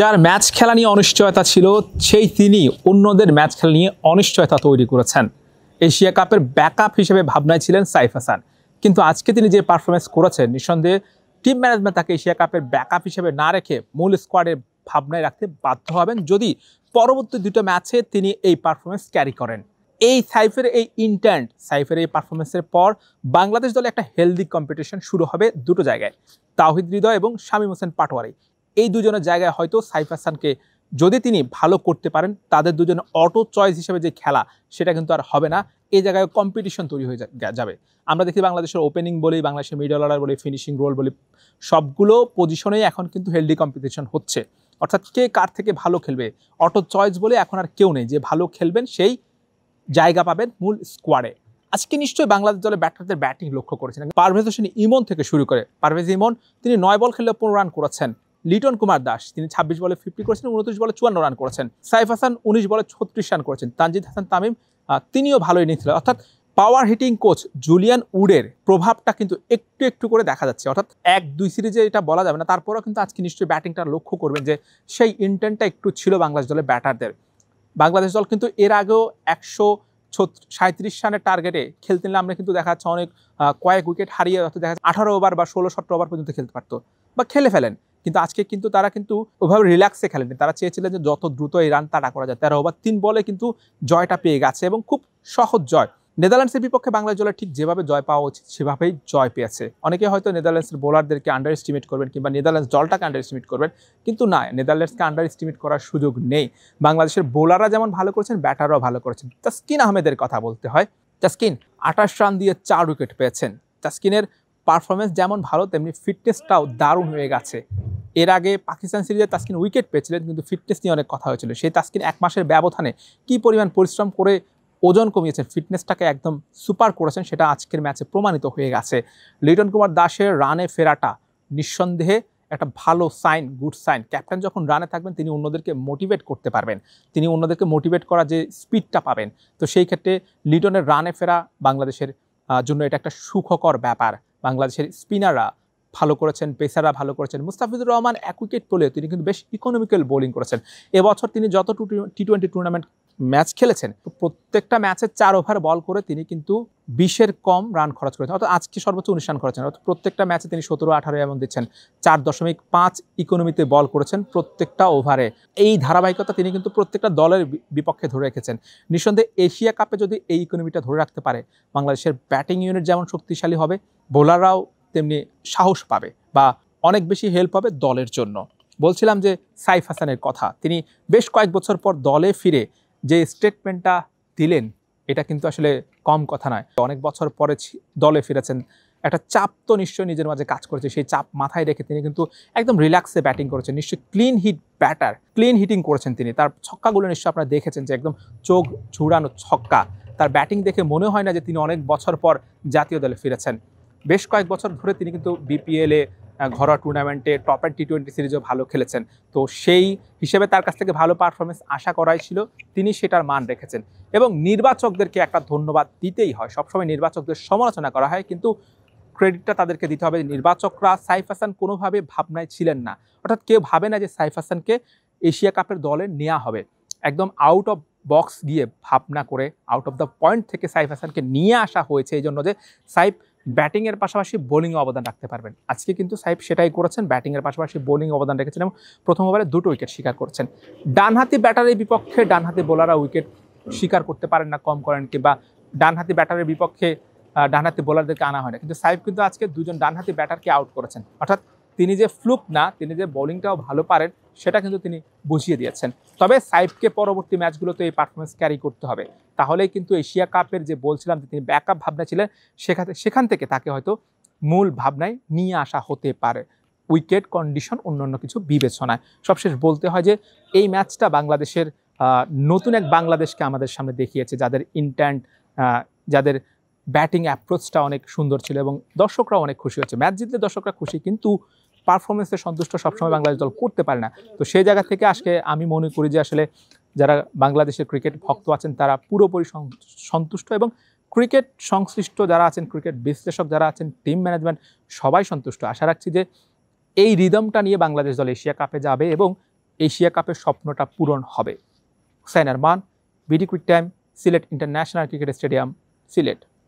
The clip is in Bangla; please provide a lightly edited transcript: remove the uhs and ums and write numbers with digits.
যার ম্যাচ খেলা নিয়ে অনিশ্চয়তা ছিল সেই তিনি অন্যদের ম্যাচ খেলা নিয়ে অনিশ্চয়তা তৈরি করেছেন। এশিয়া কাপের ব্যাকআপ হিসেবে ভাবনায় ছিলেন সাইফ হাসান, কিন্তু আজকে তিনি যে পারফরমেন্স করেছেন নিঃসন্দেহে টিম ম্যানেজমেন্ট তাকে এশিয়া কাপের ব্যাকআপ হিসেবে না রেখে মূল স্কোয়াডের ভাবনায় রাখতে বাধ্য হবেন যদি পরবর্তী দুটো ম্যাচে তিনি এই পারফরমেন্স ক্যারি করেন। এই সাইফের এই ইন্টেন্ট, সাইফের এই পারফরমেন্সের পর বাংলাদেশ দলে একটা হেলদি কম্পিটিশন শুরু হবে দুটো জায়গায়, তাওহিদ হৃদয় এবং শামীম হোসেন পাটোয়ারি। এই দুজনের জায়গায় হয়তো সাইফ হাসানকে যদি তিনি ভালো করতে পারেন, তাদের দুজনের অটো চয়েস হিসেবে যে খেলা সেটা কিন্তু আর হবে না। এই জায়গায় কম্পিটিশন তৈরি হয়ে যাবে। আমরা দেখি বাংলাদেশের ওপেনিং বলি, বাংলাদেশের মিডল অর্ডার বলি, ফিনিশিং রোল বলি, সবগুলো পজিশনেই এখন কিন্তু হেলদি কম্পিটিশন হচ্ছে। অর্থাৎ কে কার থেকে ভালো খেলবে, অটো চয়েস বলে এখন আর কেউ নেই। যে ভালো খেলবেন সেই জায়গা পাবেন মূল স্কোয়াডে। আজকে নিশ্চয়ই বাংলাদেশ দলের ব্যাটারদের ব্যাটিং লক্ষ্য করেছেন। পারভেজ হোসেন ইমন থেকে শুরু করে, পারভেজ ইমন তিনি 9 বল খেলে 15 রান করেছেন। লিটন কুমার দাস তিনি 26 বলে 50 করেছেন, 29 বলে 54 রান করেছেন। সাইফ হাসান 19 বলে 36 রান করেছেন। তানজিদ হাসান তামিম তিনিও ভালো ইনিংস খেলেন। অর্থাৎ পাওয়ার হিটিং কোচ জুলিয়ান উডের প্রভাবটা কিন্তু একটু একটু করে দেখা যাচ্ছে। অর্থাৎ 1-2 সিরিজে এটা বলা যাবে না, তারপরেও কিন্তু আজকে নিশ্চয়ই ব্যাটিংটা লক্ষ্য করবেন যে সেই ইন্টেন্টটা একটু ছিল বাংলাদেশ দলের ব্যাটারদের। বাংলাদেশ দল কিন্তু এর আগেও 137 রানের টার্গেটে খেলতে নিলে আমরা কিন্তু দেখা যাচ্ছে অনেক কয়েক উইকেট হারিয়ে দেখা যাচ্ছে 18 ওভার বা 16-17 ওভার পর্যন্ত খেলতে পারতো বা খেলে ফেলেন। কিন্তু আজকে কিন্তু তারা কিন্তু ওভাবে রিল্যাক্সে খেলেনি। তারা চেয়েছিলেন যে যত দ্রুত এই রান তাড়া করা যায়। 13 ওভার 3 বলে কিন্তু জয়টা পেয়ে গেছে এবং খুব সহজ জয়। নেদারল্যান্ডসের বিপক্ষে বাংলাদেশ দলের ঠিক যেভাবে জয় পাওয়া উচিত সেভাবেই জয় পেয়েছে। অনেকে হয়তো নেদারল্যান্ডসের বোলারদেরকে আন্ডার এস্টিমেট করবেন কিংবা নেদারল্যান্ডস দলটাকে আন্ডার এস্টিমেট করবেন, কিন্তু না, নেদারল্যান্ডসকে আন্ডার এস্টিমেট করার সুযোগ নেই। বাংলাদেশের বোলাররা যেমন ভালো করেছেন, ব্যাটাররাও ভালো করেছেন। তাসকিন আহমেদের কথা বলতে হয়। তাসকিন 28 রান দিয়ে 4 উইকেট পেয়েছেন। তাসকিনের পারফরমেন্স যেমন ভালো, তেমনি ফিটনেসটাও দারুণ হয়ে গেছে। এর আগে পাকিস্তান সিরিজে তাসকিন উইকেট পেয়েছিলেন, কিন্তু ফিটনেস নিয়ে অনেক কথা হয়েছিল। সেই তাসকিন 1 মাসের ব্যবধানে কী পরিমাণ পরিশ্রম করে ওজন কমিয়েছেন, ফিটনেসটাকে একদম সুপার করেছেন, সেটা আজকের ম্যাচে প্রমাণিত হয়ে গেছে। লিটন কুমার দাসের রানে ফেরাটা নিঃসন্দেহে একটা ভালো সাইন, গুড সাইন। ক্যাপ্টেন যখন রানে থাকবেন তিনি অন্যদেরকে মোটিভেট করতে পারবেন, তিনি অন্যদেরকে মোটিভেট করা যে স্পিডটা পাবেন। তো সেই ক্ষেত্রে লিটনের রানে ফেরা বাংলাদেশের জন্য এটা একটা সুখকর ব্যাপার। বাংলাদেশের স্পিনাররা ভালো করেছেন, পেসাররা ভালো করেছেন। মুস্তাফিজুর রহমান 1 উইকেট পেলেও তিনি কিন্তু বেশ ইকোনমিক্যাল বোলিং করেছেন। এবছর তিনি যত টি-20 টুর্নামেন্ট ম্যাচ খেলেছেন, প্রত্যেকটা ম্যাচে 4 ওভার বল করে তিনি কিন্তু 20-এর কম রান খরচ করেছেন। অর্থাৎ আজকে সর্বোচ্চ 19 রান করেছেন। অর্থাৎ প্রত্যেকটা ম্যাচে তিনি 17-18 এমন দিচ্ছেন। 4.5 ইকোনমিতে বল করেছেন প্রত্যেকটা ওভারে। এই ধারাবাহিকতা তিনি কিন্তু প্রত্যেকটা দলের বিপক্ষে ধরে রেখেছেন। নিঃসন্দেহে এশিয়া কাপে যদি এই ইকোনমিটা ধরে রাখতে পারে, বাংলাদেশের ব্যাটিং ইউনিট যেমন শক্তিশালী হবে, বোলাররাও তেমনি সাহস পাবে বা অনেক বেশি হেল্প হবে দলের জন্য। বলছিলাম যে সাইফ হাসানের কথা, তিনি বেশ কয়েক বছর পর দলে ফিরে যে স্টেটমেন্টটা দিলেন, এটা কিন্তু আসলে কম কথা নয়। অনেক বছর পরে দলে ফিরেছেন, একটা চাপ তো নিশ্চয়ই নিজের মাঝে কাজ করেছে। সেই চাপ মাথায় রেখে তিনি কিন্তু একদম রিল্যাক্সে ব্যাটিং করেছেন। নিশ্চয়ই clean hit batter, clean hitting করেছেন তিনি। তার ছক্কাগুলো নিশ্চয়ই আপনারা দেখেছেন যে একদম চোখ ঝুড়ানো ছক্কা। তার ব্যাটিং দেখে মনে হয় না যে তিনি অনেক বছর পর জাতীয় দলে ফিরেছেন। বেশ কয়েক বছর ধরে তিনি কিন্তু বিপিএলে, ঘরোয়া টুর্নামেন্টে, টপ অ্যান্ড টি-20 সিরিজেও ভালো খেলেছেন। তো সেই হিসেবে তার কাছ থেকে ভালো পারফরমেন্স আশা করাই ছিল, তিনি সেটার মান রেখেছেন। এবং নির্বাচকদেরকে একটা ধন্যবাদ দিতেই হয়। সবসময় নির্বাচকদের সমালোচনা করা হয়, কিন্তু ক্রেডিটটা তাদেরকে দিতে হবে। নির্বাচকরা সাইফ হাসান কোনোভাবে ভাবনায় ছিলেন না। অর্থাৎ কেউ ভাবে না যে সাইফ হাসানকে এশিয়া কাপের দলে নেওয়া হবে। একদম আউট অফ বক্স গিয়ে ভাবনা করে, আউট অফ দ্য পয়েন্ট থেকে সাইফ হাসানকে নিয়ে আসা হয়েছে এই জন্য যে সাইফ ব্যাটিংয়ের পাশাপাশি বোলিংয়ে অবদান রাখতে পারবেন। আজকে কিন্তু সাইফ সেটাই করেছেন, ব্যাটিংয়ের পাশাপাশি বোলিংয়ে অবদান রেখেছেন এবং প্রথম ওভারে 2টো উইকেট শিকার করেছেন। ডানহাতি ব্যাটারের বিপক্ষে ডানহাতি বোলাররা উইকেট শিকার করতে পারেন না, কম করেন, কিংবা ডানহাতি ব্যাটারের বিপক্ষে ডানহাতি বোলারদেরকে আনা হয় না। কিন্তু সাইফ কিন্তু আজকে 2জন ডানহাতি ব্যাটারকে আউট করেছেন। অর্থাৎ তিনি যে ফ্লুক না, তিনি যে বোলিংটাও ভালো পারেন সেটা কিন্তু তিনি বুঝিয়ে দিয়েছেন। তবে সাইফকে পরবর্তী ম্যাচগুলোতে এই পারফরমেন্স ক্যারি করতে হবে, তাহলেই কিন্তু এশিয়া কাপের যে বলছিলাম যে তিনি ব্যাকআপ ভাবনা ছিলেন, সেখান থেকে তাকে হয়তো মূল ভাবনায় নিয়ে আসা হতে পারে, উইকেট কন্ডিশন অন্যান্য কিছু বিবেচনায়। সবশেষ বলতে হয় যে এই ম্যাচটা বাংলাদেশের নতুন এক বাংলাদেশকে আমাদের সামনে দেখিয়েছে, যাদের ইন্টেন্ট, যাদের ব্যাটিং অ্যাপ্রোচটা অনেক সুন্দর ছিল এবং দর্শকরা অনেক খুশি হচ্ছে। ম্যাচ জিতলে দর্শকরা খুশি, কিন্তু পারফরমেন্সে সন্তুষ্ট সবসময় বাংলাদেশ দল করতে পারে না। তো সেই জায়গা থেকে আজকে আমি মনে করি যে আসলে যারা বাংলাদেশের ক্রিকেট ভক্ত আছেন তারা পুরোপুরি সন্তুষ্ট, এবং ক্রিকেট সংশ্লিষ্ট যারা আছেন, ক্রিকেট বিশ্লেষক যারা আছেন, টিম ম্যানেজমেন্ট সবাই সন্তুষ্ট। আশা রাখছি যে এই রিদমটা নিয়ে বাংলাদেশ দল এশিয়া কাপে যাবে এবং এশিয়া কাপের স্বপ্নটা পূরণ হবে। Hussain Arman, BD quick time, Sylhet international cricket stadium, Sylhet.